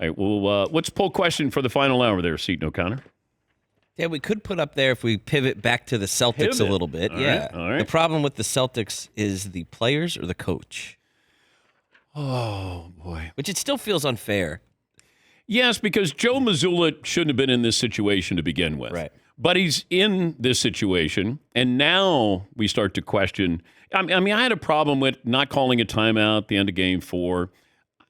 right, well, what's poll question for the final hour there, Seton O'Connor? Yeah, we could put up there if we pivot back to the Celtics a little bit. All yeah. right, all right. The problem with the Celtics is the players or the coach, Oh, boy. which it still feels unfair. Yes, because Joe Missoula shouldn't have been in this situation to begin with. Right. But he's in this situation, and now we start to question. I mean, I had a problem with not calling a timeout at the end of Game 4.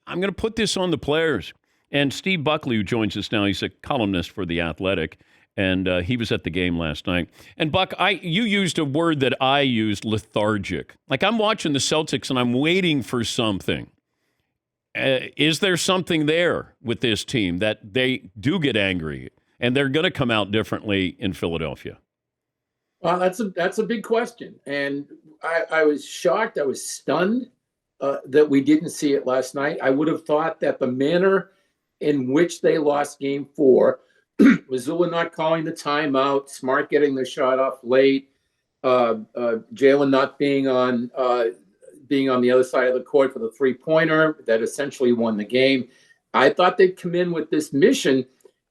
I'm going to put this on the players. And Steve Buckley, who joins us now, he's a columnist for The Athletic, and he was at the game last night. And, Buck, you used a word that I used, lethargic. Like, I'm watching the Celtics, and I'm waiting for something. Is there something there with this team that they do get angry and they're going to come out differently in Philadelphia? Well, that's a big question. And I was shocked. I was stunned that we didn't see it last night. I would have thought that the manner in which they lost Game 4, Missoula not calling the timeout, Smart getting the shot off late, Jalen not being on the other side of the court for the three-pointer that essentially won the game. I thought they'd come in with this mission,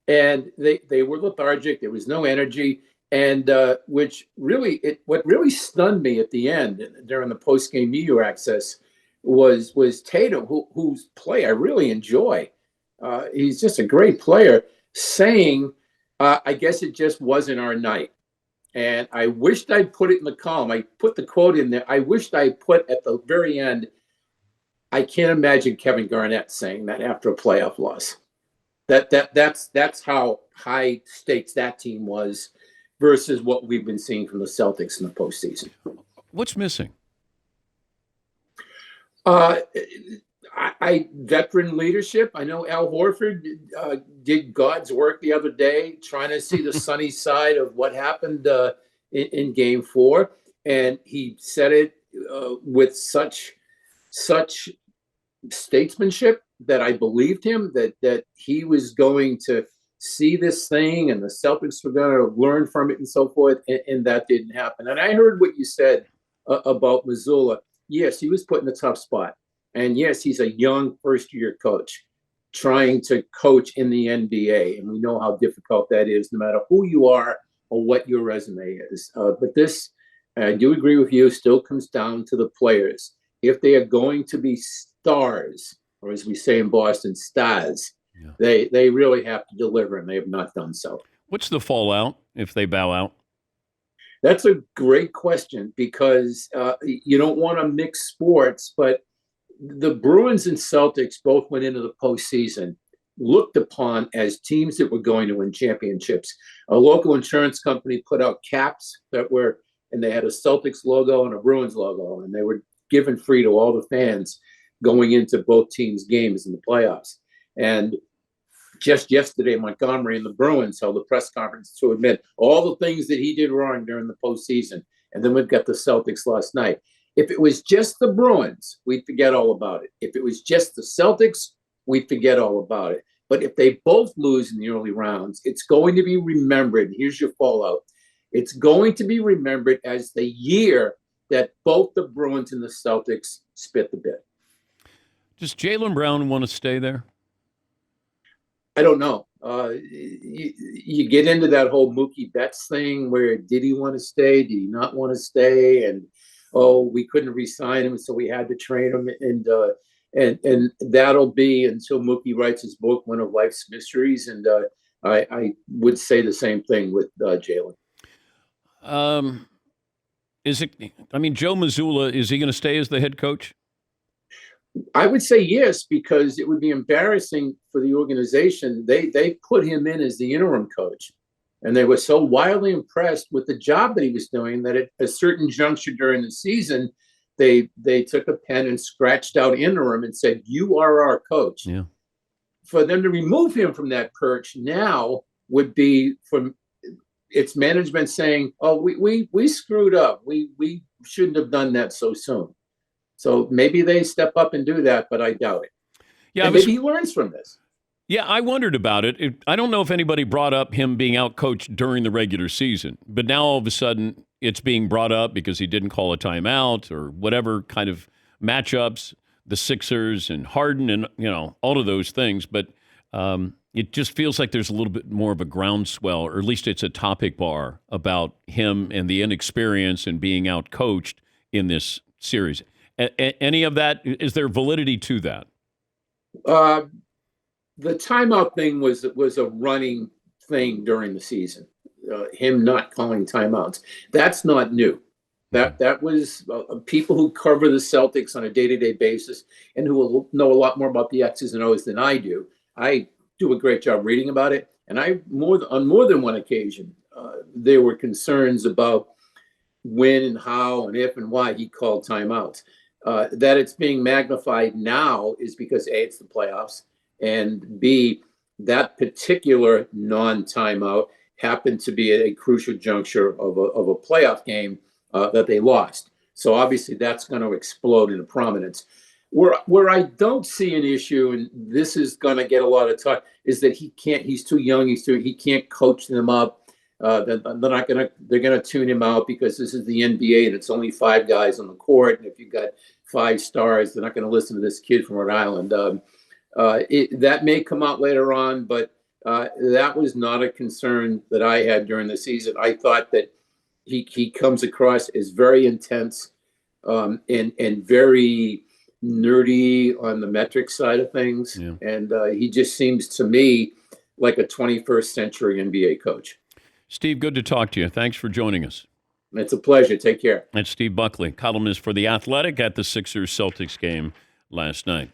and they were lethargic. There was no energy, and what really stunned me at the end during the post-game media access was Tatum, whose play I really enjoy. He's just a great player, saying, I guess it just wasn't our night. And I wished I'd put it in the column. I put the quote in there. I wished I put at the very end, I can't imagine Kevin Garnett saying that after a playoff loss. That's how high stakes that team was versus what we've been seeing from the Celtics in the postseason. What's missing? Veteran leadership. I know Al Horford did God's work the other day, trying to see the sunny side of what happened in Game 4, and he said it with such statesmanship that I believed him that he was going to see this thing, and the Celtics were going to learn from it and so forth, and that didn't happen. And I heard what you said about Missoula. Yes, he was put in a tough spot. And yes, he's a young first-year coach trying to coach in the NBA. And we know how difficult that is, no matter who you are or what your resume is. But this, I do agree with you, still comes down to the players. If they are going to be stars, or as we say in Boston, stars, they really have to deliver, and they have not done so. What's the fallout if they bow out? That's a great question, because you don't want to mix sports, but the Bruins and Celtics both went into the postseason looked upon as teams that were going to win championships. A local insurance company put out caps and they had a Celtics logo and a Bruins logo, and they were given free to all the fans going into both teams' games in the playoffs. And just yesterday, Montgomery and the Bruins held a press conference to admit all the things that he did wrong during the postseason. And then we've got the Celtics last night. If it was just the Bruins, we'd forget all about it. If it was just the Celtics, we'd forget all about it. But if they both lose in the early rounds, it's going to be remembered. Here's your fallout. It's going to be remembered as the year that both the Bruins and the Celtics spit the bit. Does Jalen Brown want to stay there? I don't know. You get into that whole Mookie Betts thing where did he want to stay? Did he not want to stay? And we couldn't re-sign him, so we had to trade him. And that'll be until Mookie writes his book, One of Life's Mysteries. And I would say the same thing with Jalen. Joe Missoula, is he going to stay as the head coach? I would say yes, because it would be embarrassing for the organization. They put him in as the interim coach, and they were so wildly impressed with the job that he was doing that at a certain juncture during the season, they took a pen and scratched out interim and said, "You are our coach." Yeah. For them to remove him from that perch now would be from its management saying, "Oh, we screwed up. We shouldn't have done that so soon." So maybe they step up and do that, but I doubt it. Yeah, maybe he learns from this. Yeah, I wondered about it. I don't know if anybody brought up him being outcoached during the regular season, but now all of a sudden it's being brought up because he didn't call a timeout or whatever kind of matchups, the Sixers and Harden and, all of those things. But It just feels like there's a little bit more of a groundswell, or at least it's a topic bar about him and the inexperience and being out coached in this series. Any of that, is there validity to that? The timeout thing was a running thing during the season. Him not calling timeouts. That's not new. That was people who cover the Celtics on a day-to-day basis and who will know a lot more about the X's and O's than I do. I do a great job reading about it, and on more than one occasion, there were concerns about when and how and if and why he called timeouts. That it's being magnified now is because A, it's the playoffs, and B, that particular non-timeout happened to be at a crucial juncture of a playoff game that they lost. So obviously that's going to explode into prominence. Where I don't see an issue, and this is going to get a lot of talk, is that he's too young, he can't coach them up. They're going to tune him out because this is the NBA and it's only 5 guys on the court. And if you've got 5 stars, they're not going to listen to this kid from Rhode Island. That may come out later on, but that was not a concern that I had during the season. I thought that he comes across as very intense and very nerdy on the metrics side of things. Yeah. And he just seems to me like a 21st century NBA coach. Steve, good to talk to you. Thanks for joining us. It's a pleasure. Take care. That's Steve Buckley, columnist for The Athletic at the Sixers-Celtics game last night.